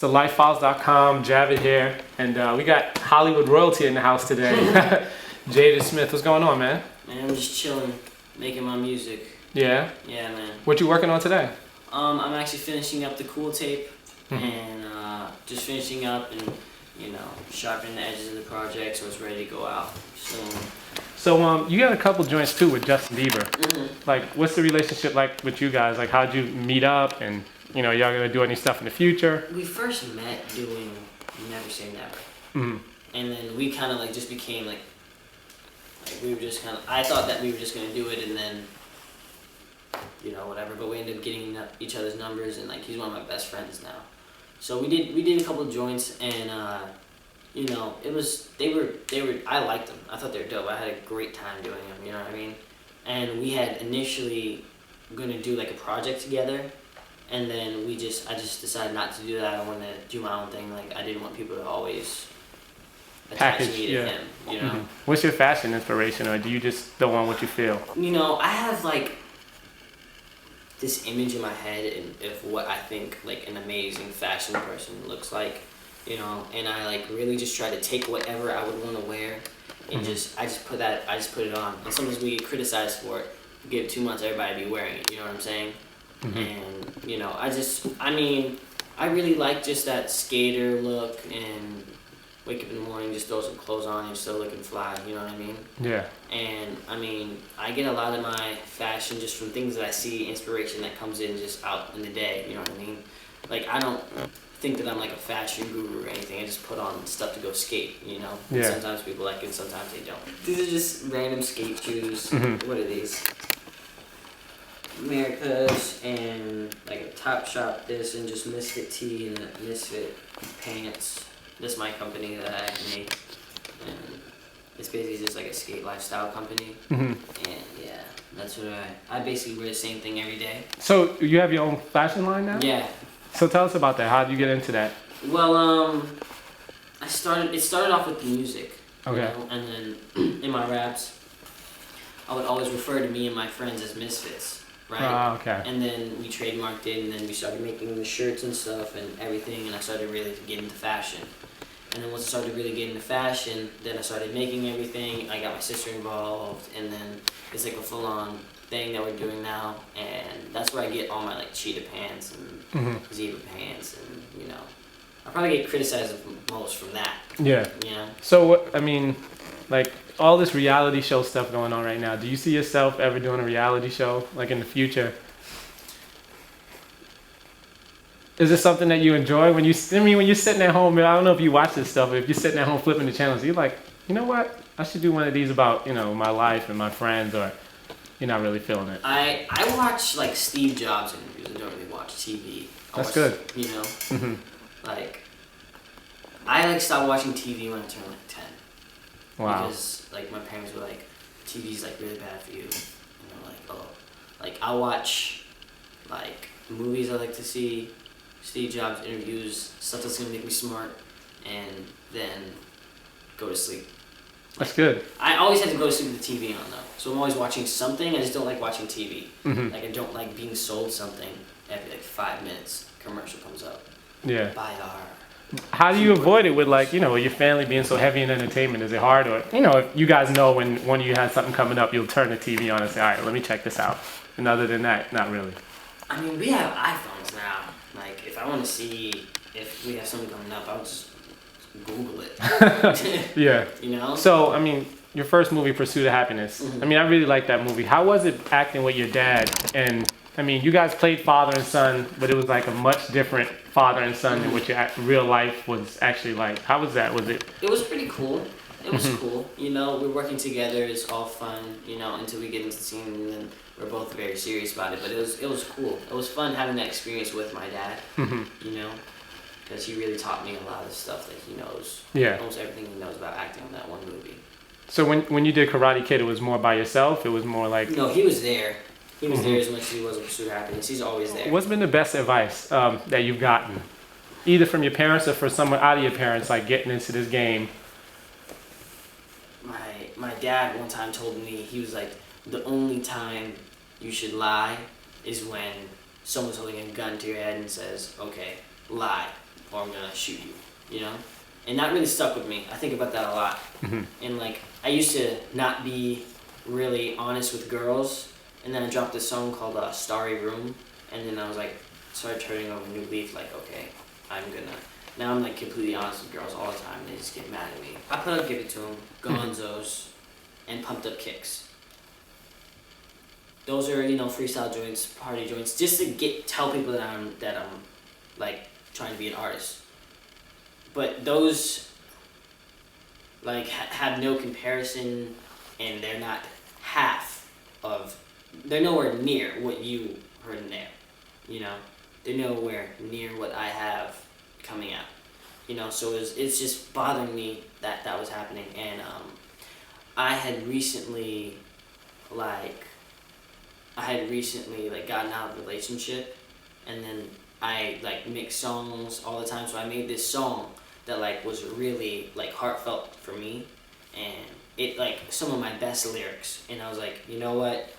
the.LIFE Javid here, and we got Hollywood royalty in the house today. Jaden Smith, what's going on, man? Man, I'm just chilling, making my music. Yeah? Yeah, man. What you working on today? I'm actually finishing up the cool tape, and just finishing up and, you know, sharpening the edges of the project so it's ready to go out soon. So, you got a couple joints too with Justin Beiber. Like, what's the relationship like with you guys? Like, how'd you meet up, and, you know, y'all gonna do any stuff in the future? We first met doing Never Say Never. And then we kind of like just became like we were just kind of, I thought that we were just gonna do it and then, you know, whatever, but we ended up getting each other's numbers, and like he's one of my best friends now. So we did a couple of joints, and you know, they were I liked them. I thought they were dope. I had a great time doing them, you know what I mean? And we had initially gonna do like a project together, and then I just decided not to do that. I wanted to do my own thing. Like, I didn't want people to always attach me to him, you know? What's your fashion inspiration, or do you just don't want what you feel? You know, I have like this image in my head of what I think like an amazing fashion person looks like, you know, and I like really just try to take whatever I would want to wear and I just put it on. And sometimes we get criticized for it. Give 2 months, everybody be wearing it, you know what I'm saying? And, you know, I really like just that skater look, and wake up in the morning, just throw some clothes on, and you're still looking fly, you know what I mean? Yeah. And, I mean, I get a lot of my fashion just from things that I see, inspiration that comes in just out in the day, you know what I mean? Like, I don't think that I'm like a fashion guru or anything. I just put on stuff to go skate, you know? Yeah. And sometimes people like it, sometimes they don't. These are just random skate shoes. What are these? America's, and like a Topshop this, and just Misfit tee and a Misfit pants. This is my company that I make, and it's basically just like a skate lifestyle company. And yeah, that's what I basically wear the same thing every day. So you have your own fashion line now? Yeah. So tell us about that. How did you get into that? Well, it started off with the music. Okay. You know? And then in my raps, I would always refer to me and my friends as Misfits. Right. Okay. And then we trademarked it, and then we started making the shirts and stuff and everything, and I started really getting into fashion. And then once I started really getting into fashion, then I started making everything. I got my sister involved, and then it's like a full-on thing that we're doing now, and that's where I get all my like cheetah pants and zebra pants, and you know, I probably get criticized most from that. Yeah. You know. So what, I mean, like, all this reality show stuff going on right now, do you see yourself ever doing a reality show, like in the future? Is this something that you enjoy when you're sitting at home? I don't know if you watch this stuff, but if you're sitting at home flipping the channels, you're like, you know what? I should do one of these about, you know, my life and my friends, or you're not really feeling it? I watch like Steve Jobs interviews. I don't really watch TV. That's good. You know, like I like stopped watching TV when I turned like 10. Wow. Because like my parents were like, TV's like really bad for you. And I'm like, oh, like I watch like movies I like to see, Steve Jobs interviews, stuff that's gonna make me smart, and then go to sleep. That's good. I always have to go to sleep with the TV on though, so I'm always watching something. I just don't like watching TV. Like I don't like being sold something every like 5 minutes. Commercial comes up. Yeah. Buy our. How do you avoid it with, like, you know, your family being so heavy in entertainment? Is it hard? Or, you know, if you guys know when one of you has something coming up, you'll turn the TV on and say, all right, let me check this out. And other than that, not really. I mean, we have iPhones now. Like, if I want to see if we have something coming up, I'll just Google it. Yeah. You know? So, I mean, your first movie, Pursuit of Happiness. I mean, I really like that movie. How was it acting with your dad? And, I mean, you guys played father and son, but it was like a much different father and son than what your real life was actually like. How was that? Was it? It was pretty cool. It was cool. You know, we're working together. It's all fun, you know, until we get into the scene, and then we're both very serious about it. But it was cool. It was fun having that experience with my dad, you know, because he really taught me a lot of stuff that he knows. Yeah. Almost everything he knows about acting on that one movie. So when you did Karate Kid, it was more by yourself? It was more like... No, he was there. He was there as much as he was in Pursuit of Happiness. He's always there. What's been the best advice that you've gotten? Either from your parents or from someone out of your parents, like getting into this game? My dad one time told me, he was like, the only time you should lie is when someone's holding a gun to your head and says, okay, lie. or I'm gonna shoot you, you know? And that really stuck with me. I think about that a lot. And like, I used to not be really honest with girls, and then I dropped this song called Starry Room, and then I was like, started turning over a new leaf, like, okay, now I'm like completely honest with girls all the time, they just get mad at me. I put out Give It To 'Em, Gonzos, and Pumped Up Kicks. Those are, you know, freestyle joints, party joints, just to tell people that I'm like trying to be an artist. But those like have no comparison, and they're not they're nowhere near what you heard in there, you know? They're nowhere near what I have coming out, you know? So it's just bothering me that was happening. And I had recently gotten out of a relationship, and then I like make songs all the time, so I made this song that like was really like heartfelt for me, and it like some of my best lyrics. And I was like, you know what,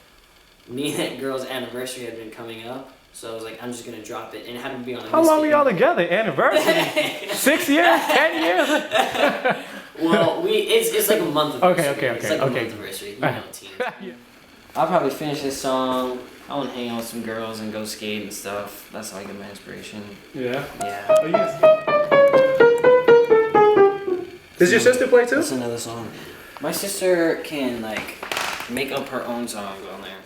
me and that girl's anniversary had been coming up, so I was like, I'm just gonna drop it, and it happened to be on a How long were y'all together? Anniversary? 6 years? 10 years? Well, it's like a month of Okay. It's like a month anniversary. You know, teens. I'll probably finish this song. I want to hang out with some girls and go skate and stuff. That's how I get my inspiration. Yeah. Yeah. Does your sister play too? That's another song. My sister can like make up her own song on there.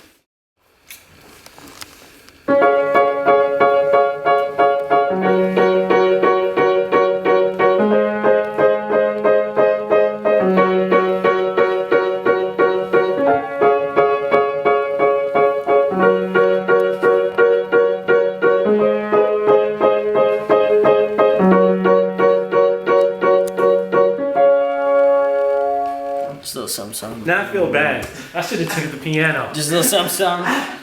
Just a little something. Now I feel bad. I should have taken the piano. Just a little something.